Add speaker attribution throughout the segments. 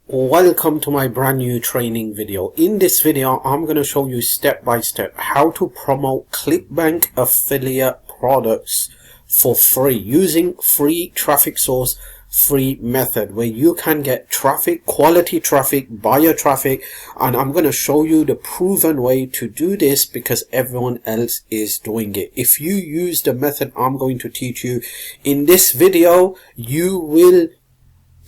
Speaker 1: Welcome to my brand new training video. In this video, I'm going to show you step by step how to promote Clickbank affiliate products for free using free traffic source, free method where you can get traffic, quality traffic, buyer traffic, and I'm going to show you the proven way to do this because everyone else is doing it. If you use the method I'm going to teach you in this video, you will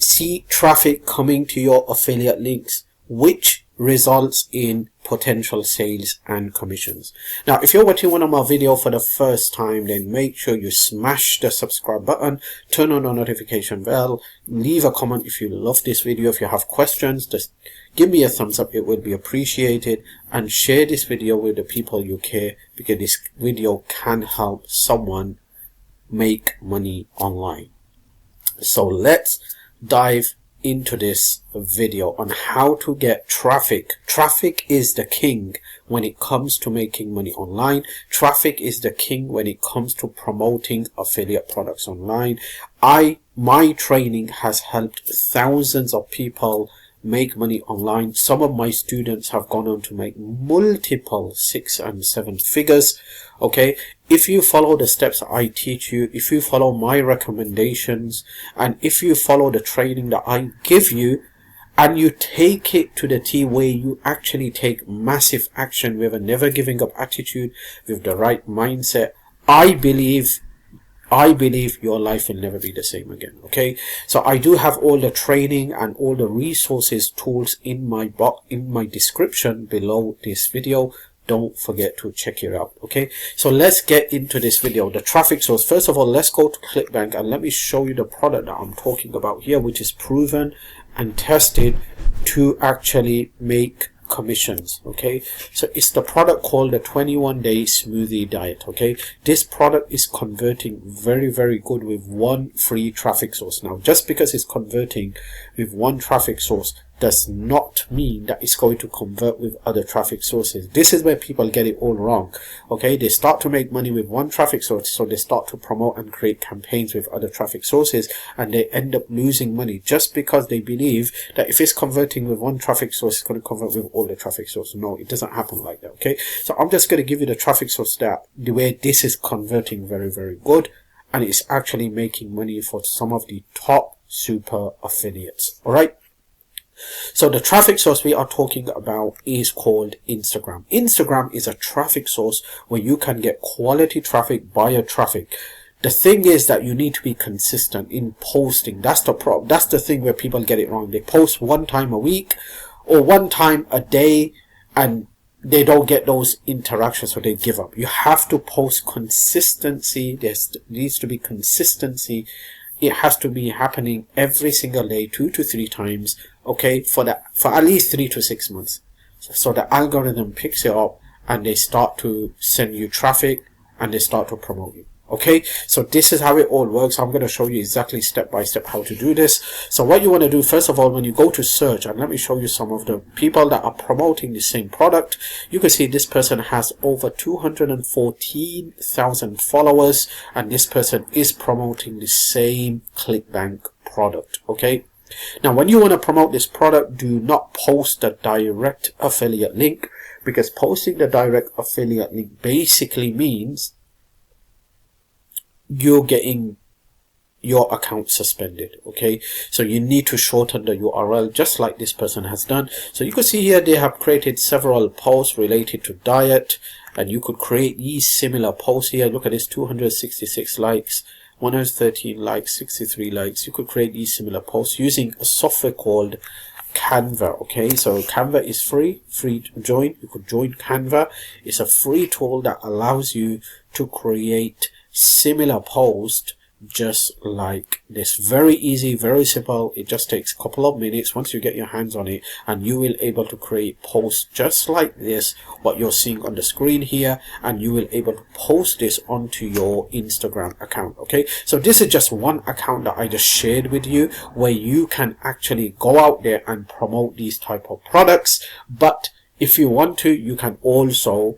Speaker 1: see traffic coming to your affiliate links, which results in potential sales and commissions. Now, if you're watching one of my videos for the first time, then make sure you smash the subscribe button, turn on the notification bell, leave a comment if you love this video. If you have questions, just give me a thumbs up, it would be appreciated, and share this video with the people you care, because this video can help someone make money online. So let's dive into this video on how to get traffic. Traffic is the king when it comes to making money online. Traffic is the king when it comes to promoting affiliate products online. My training has helped thousands of people make money online. Some of my students have gone on to make multiple 6 and 7 figures. Okay, if you follow the steps I teach you, if you follow my recommendations, and if you follow the training that I give you, and you take it to the T where you actually take massive action with a never giving up attitude, with the right mindset, I believe your life will never be the same again. Okay, so I do have all the training and all the resources, tools in my description below this video. Don't forget to check it out. Okay, so let's get into this video. The traffic source. First of all, let's go to Clickbank and let me show you the product that I'm talking about here, which is proven and tested to actually make commissions. Okay, so it's the product called the 21-day smoothie diet. Okay, this product is converting very good with one free traffic source. Now, just because it's converting with one traffic source does not mean that it's going to convert with other traffic sources. This is where people get it all wrong. Okay, they start to make money with one traffic source, so they start to promote and create campaigns with other traffic sources, and they end up losing money just because they believe that if it's converting with one traffic source, it's going to convert with all the traffic sources. No, it doesn't happen like that. Okay, so I'm just going to give you the traffic source that the way this is converting very good, and it's actually making money for some of the top super affiliates. All right. So the traffic source we are talking about is called Instagram. Instagram is a traffic source where you can get quality traffic, buyer traffic. The thing is that you need to be consistent in posting. That's the problem. That's the thing where people get it wrong. They post one time a week or one time a day and they don't get those interactions, so they give up. You have to post consistency. There needs to be consistency. It has to be happening every single day, 2 to 3 times, okay, for at least 3 to 6 months. So the algorithm picks it up and they start to send you traffic and they start to promote you. Okay, so this is how it all works. I'm going to show you exactly step by step how to do this. So what you want to do, first of all, when you go to search, and let me show you some of the people that are promoting the same product, you can see this person has over 214,000 followers, and this person is promoting the same Clickbank product. Okay, now when you want to promote this product, do not post the direct affiliate link, because posting the direct affiliate link basically means you're getting your account suspended. Okay, so you need to shorten the URL just like this person has done. So you can see here they have created several posts related to diet, and you could create these similar posts here. Look at this, 266 likes, 113 likes, 63 likes. You could create these similar posts using a software called Canva. Okay, so Canva is free to join. You could join Canva. It's a free tool that allows you to create similar post just like this. Very easy, very simple. It just takes a couple of minutes once you get your hands on it, and you will able to create posts just like this, what you're seeing on the screen here, and you will able to post this onto your Instagram account. Okay, so this is just one account that I just shared with you where you can actually go out there and promote these type of products. But if you want to, you can also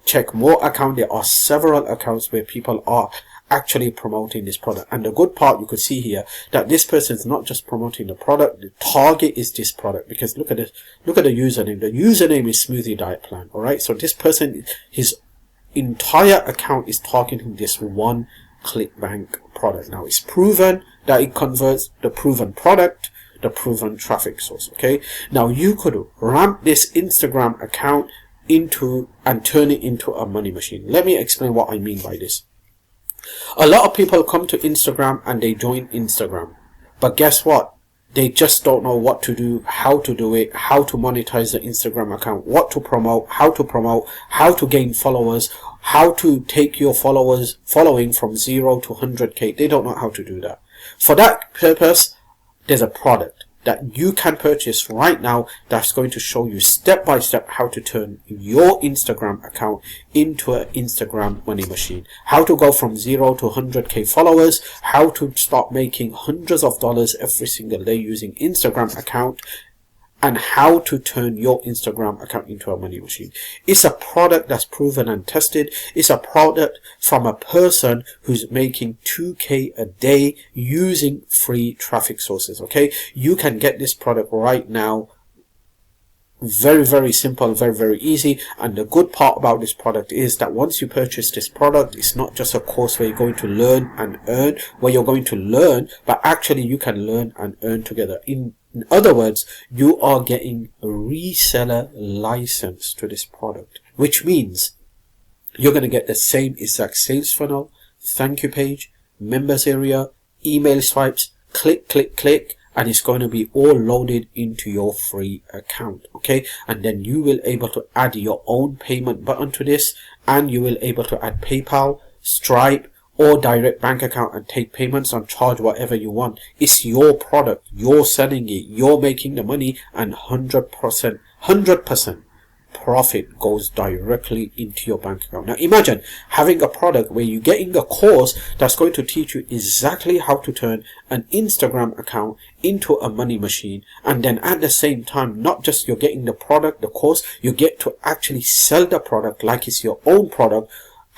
Speaker 1: check more accounts. There are several accounts where people are actually promoting this product. And the good part, you could see here that this person is not just promoting the product, the target is this product, because look at this, look at the username. The username is Smoothie Diet Plan. All right, so this person, his entire account is targeting this one Clickbank product. Now it's proven that it converts, the proven product, the proven traffic source. Okay, now you could ramp this Instagram account into and turn it into a money machine. Let me explain what I mean by this. A lot of people come to Instagram and they join Instagram, but guess what? They just don't know what to do, how to do it, how to monetize the Instagram account, what to promote, how to gain followers, how to take your following from 0 to 100k. They don't know how to do that. For that purpose, there's a product that you can purchase right now that's going to show you step by step how to turn your Instagram account into an Instagram money machine, how to go from 0 to 100k followers, how to start making hundreds of dollars every single day using Instagram account, and how to turn your Instagram account into a money machine. It's a product that's proven and tested. It's a product from a person who's making 2k a day using free traffic sources. Okay, you can get this product right now. Very, very simple, very, very easy. And the good part about this product is that once you purchase this product, it's not just a course where you're going to learn and earn, where you're going to learn, but actually you can learn and earn together. In other words, you are getting a reseller license to this product, which means you're going to get the same exact sales funnel, thank you page, members area, email swipes, click, click, click, and it's going to be all loaded into your free account. Okay, and then you will able to add your own payment button to this, and you will able to add PayPal, Stripe, or direct bank account and take payments and charge whatever you want. It's your product, you're selling it, you're making the money, and 100% profit goes directly into your bank account. Now imagine having a product where you're getting a course that's going to teach you exactly how to turn an Instagram account into a money machine, and then at the same time, not just you're getting the product, the course, you get to actually sell the product like it's your own product,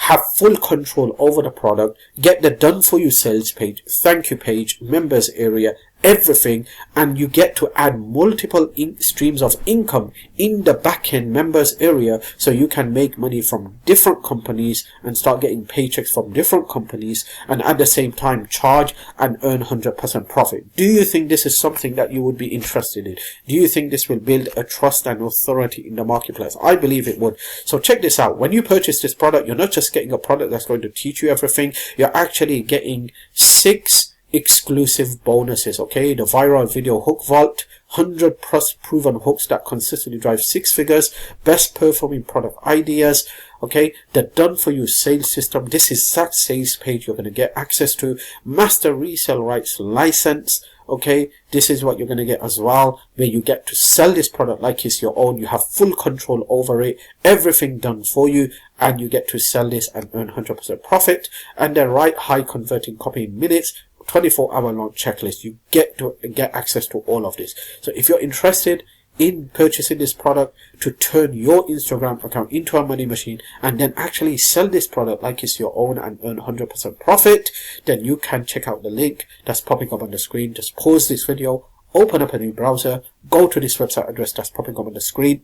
Speaker 1: have full control over the product, get the done for you sales page, thank you page, members area, everything, and you get to add multiple streams of income in the backend members area, so you can make money from different companies and start getting paychecks from different companies, and at the same time charge and earn 100% profit. Do you think this is something that you would be interested in? Do you think this will build a trust and authority in the marketplace? I believe it would. So check this out. When you purchase this product, you're not just getting a product that's going to teach you everything, you're actually getting 6 exclusive bonuses. Okay, the viral video hook vault, 100 plus proven hooks that consistently drive 6 figures, best performing product ideas. Okay, the done for you sales system, this is that sales page you're going to get access to, master resale rights license. Okay, this is what you're going to get as well, where you get to sell this product like it's your own. You have full control over it, everything done for you, and you get to sell this and earn 100% profit. And then right high converting copy in minutes, 24-hour long checklist. You get to get access to all of this. So if you're interested in purchasing this product to turn your Instagram account into a money machine and then actually sell this product like it's your own and earn 100% profit, then you can check out the link that's popping up on the screen. Just pause this video, open up a new browser, go to this website address that's popping up on the screen,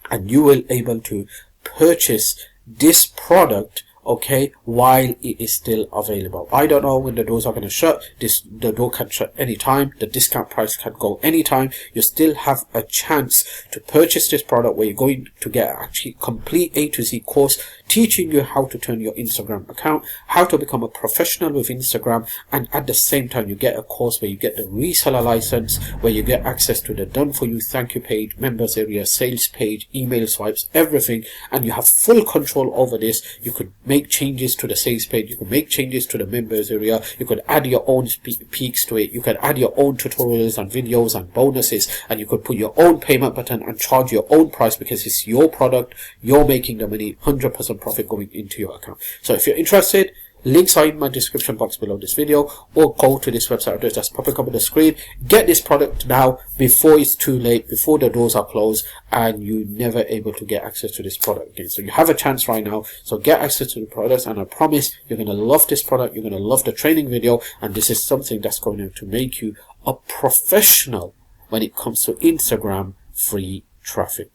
Speaker 1: and you will able to purchase this product, okay, while it is still available. I don't know when the doors are going to shut. The door can shut anytime. The discount price can go anytime. You still have a chance to purchase this product where you're going to get actually complete A to Z course teaching you how to turn your Instagram account, how to become a professional with Instagram, and at the same time you get a course where you get the reseller license, where you get access to the done for you thank you page, members area, sales page, email swipes, everything, and you have full control over this. You could make changes to the sales page, you could make changes to the members area, you could add your own peaks to it, you could add your own tutorials and videos and bonuses, and you could put your own payment button and charge your own price because it's your product, you're making the money, 100% profit going into your account. So if you're interested, Links are in my description box below this video, or go to this website address that's popping up on the screen. Get this product now before it's too late, before the doors are closed and you're never able to get access to this product again. So you have a chance right now, so get access to the products, and I promise you're going to love this product, you're going to love the training video, and this is something that's going to make you a professional when it comes to Instagram free traffic.